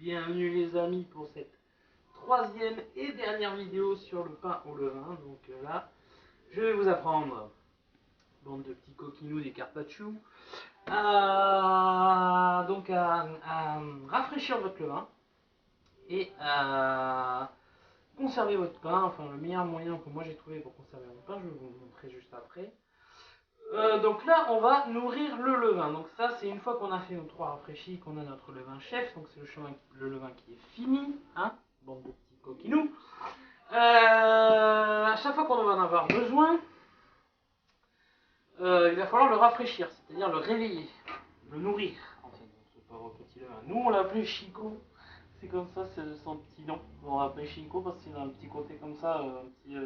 Bienvenue les amis pour cette troisième et dernière vidéo sur le pain au levain. Donc là, je vais vous apprendre, bande de petits coquinous des carpaccio, à rafraîchir votre levain et à conserver votre pain. Enfin, le meilleur moyen que moi j'ai trouvé pour conserver mon pain, je vais vous le montrer juste après. Donc là, on va nourrir le levain. Donc ça, c'est une fois qu'on a fait nos trois rafraîchis, qu'on a notre levain chef. Donc c'est le levain qui est fini, hein, bande de petits coquinous. À chaque fois qu'on va en avoir besoin, il va falloir le rafraîchir, c'est-à-dire le réveiller, le nourrir. En fait, ce pauvre petit levain. Nous, on l'appelait Chico. C'est comme ça, c'est son petit nom. On l'appelait Chico parce qu'il a un petit côté comme ça, un petit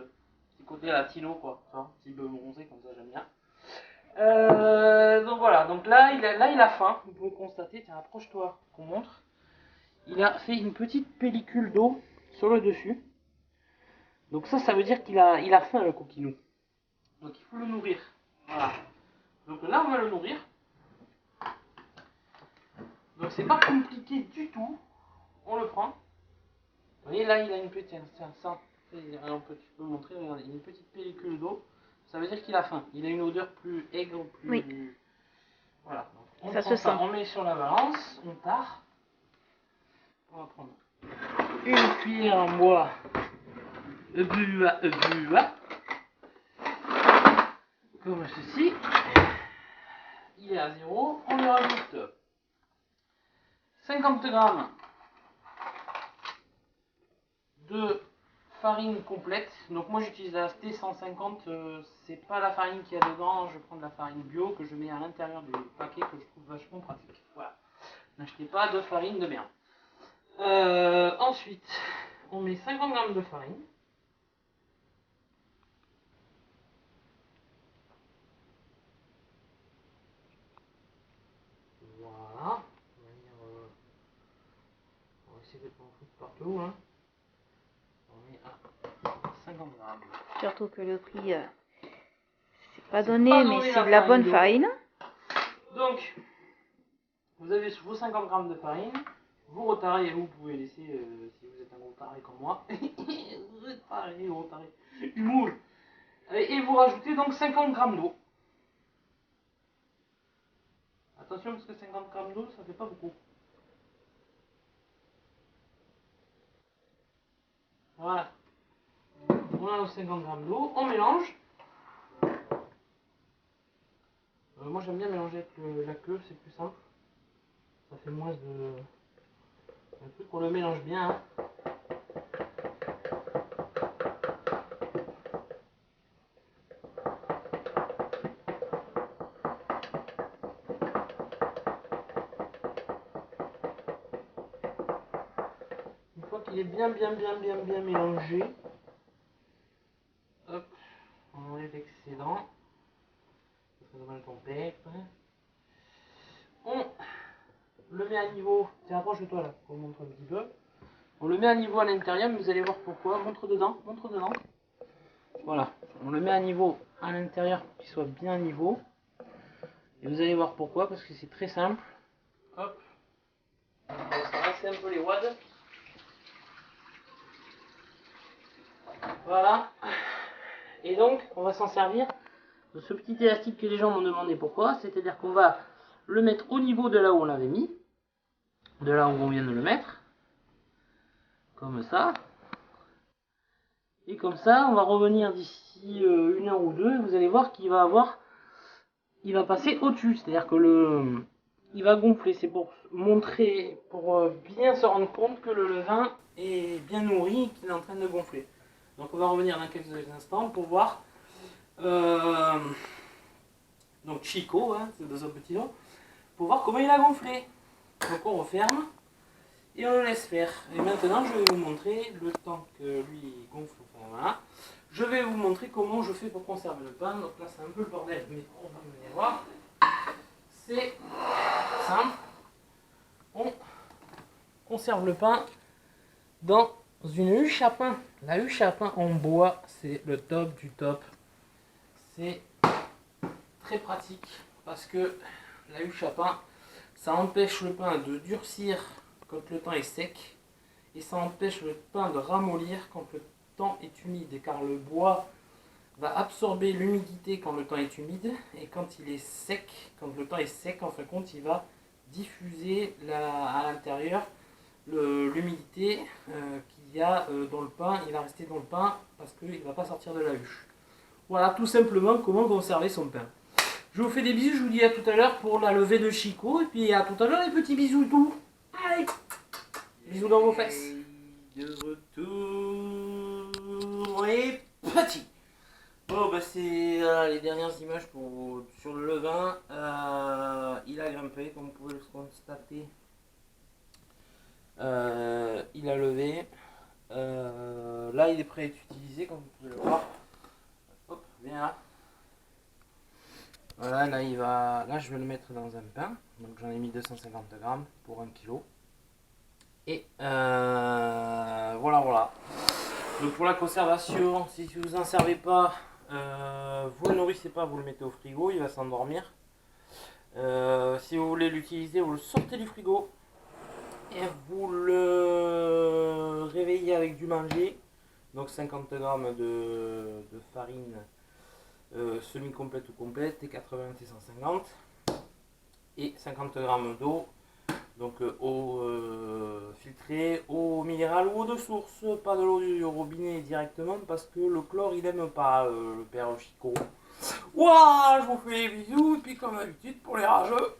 côté latino, quoi. Un petit peu bronzé, comme ça, j'aime bien. Donc voilà, donc là il a faim, vous pouvez constater, tiens approche-toi qu'on montre. Il a fait une petite pellicule d'eau sur le dessus. Donc ça veut dire qu'il a faim le coquinou. Donc il faut le nourrir. Voilà. Donc là on va le nourrir. Donc c'est pas compliqué du tout. On le prend. Vous voyez là il a une petite, tiens ça, tu peux montrer, regardez, une petite pellicule d'eau. Ça veut dire qu'il a faim. Il a une odeur plus aigre, plus... Oui. Voilà. Donc, on ça prend se ça, sent. on met sur la balance, on tare. On va prendre une cuillère en bois, comme ceci. Il est à 0. On lui rajoute 50 grammes de farine complète. Donc moi j'utilise la T150, c'est pas la farine qu'il y a dedans, je prends de la farine bio que je mets à l'intérieur du paquet que je trouve vachement pratique. Voilà. N'achetez pas de farine de merde. Ensuite, on met 50 grammes de farine. Voilà. On va essayer de pas en foutre partout. Hein. On met à 50 grammes. Surtout que le prix, c'est pas donné, mais c'est de la bonne farine. Donc, vous avez vos 50 grammes de farine. Vous retarez, vous pouvez laisser, si vous êtes un gros taré comme moi. Vous êtes taré, gros taré. Humour. Et vous rajoutez donc 50 grammes d'eau. Attention parce que 50 grammes d'eau, ça fait pas beaucoup. Voilà. On a nos 50 grammes d'eau, on mélange. Moi j'aime bien mélanger avec la queue, c'est plus simple. Ça fait moins de... Un truc, on le mélange bien. Hein. Une fois qu'il est bien mélangé, hop, on enlève l'excédent. Ça fait mal ton père. On le met à niveau. Tiens, approche-toi là, pour montrer un petit peu. On le met à niveau à l'intérieur, mais vous allez voir pourquoi. Montre dedans, montre dedans. Voilà, on le met à niveau à l'intérieur pour qu'il soit bien à niveau. Et vous allez voir pourquoi, parce que c'est très simple. Hop, on va s'arracher un peu les wads. Voilà. Et donc, on va s'en servir de ce petit élastique que les gens m'ont demandé pourquoi. C'est-à-dire qu'on va le mettre au niveau de là où on l'avait mis. De là où on vient de le mettre. Comme ça. Et comme ça, on va revenir d'ici 1 heure ou 2. Et vous allez voir qu'il va il va passer au-dessus. C'est-à-dire que il va gonfler. C'est pour montrer, pour bien se rendre compte que le levain est bien nourri et qu'il est en train de gonfler. Donc on va revenir dans quelques instants pour voir. Donc Chico, hein, c'est de son petit nom, pour voir comment il a gonflé. Donc on referme et on le laisse faire. Et maintenant je vais vous montrer, le temps que lui gonfle, enfin voilà, je vais vous montrer comment je fais pour conserver le pain. Donc là c'est un peu le bordel, mais on va venir voir. C'est simple. On conserve le pain dans une huche à pain. La huche à pain en bois, c'est le top du top. C'est très pratique parce que la huche à pain, ça empêche le pain de durcir quand le temps est sec et ça empêche le pain de ramollir quand le temps est humide, car le bois va absorber l'humidité quand le temps est humide et quand il est sec, quand le temps est sec, en fin de compte, il va diffuser à l'intérieur l'humidité qu'il y a dans le pain. Il va rester dans le pain parce qu'il ne va pas sortir de la huche. Voilà tout simplement comment conserver son pain. Je vous fais des bisous, je vous dis à tout à l'heure pour la levée de Chico et puis à tout à l'heure les petits bisous doux. Allez, bisous dans vos fesses. De retour et petit. Bon bah c'est les dernières images sur le levain. Il a grimpé comme vous pouvez le constater. Il a levé. Là il est prêt à être utilisé comme vous pouvez le voir. Hop, viens là. Voilà, là je vais le mettre dans un pain. Donc j'en ai mis 250 grammes pour 1 kg. Et voilà. Donc pour la conservation, si vous n'en servez pas, vous ne le nourrissez pas, vous le mettez au frigo, il va s'endormir. Si vous voulez l'utiliser, vous le sortez du frigo et vous le réveillez avec du manger. Donc 50 grammes de farine semi-complète ou complète, T80 T150 et 50 grammes d'eau. Donc eau filtrée, eau minérale ou eau de source, pas de l'eau du robinet directement parce que le chlore il aime pas le père Chico. Ouah, je vous fais des bisous et puis comme d'habitude pour les rageux.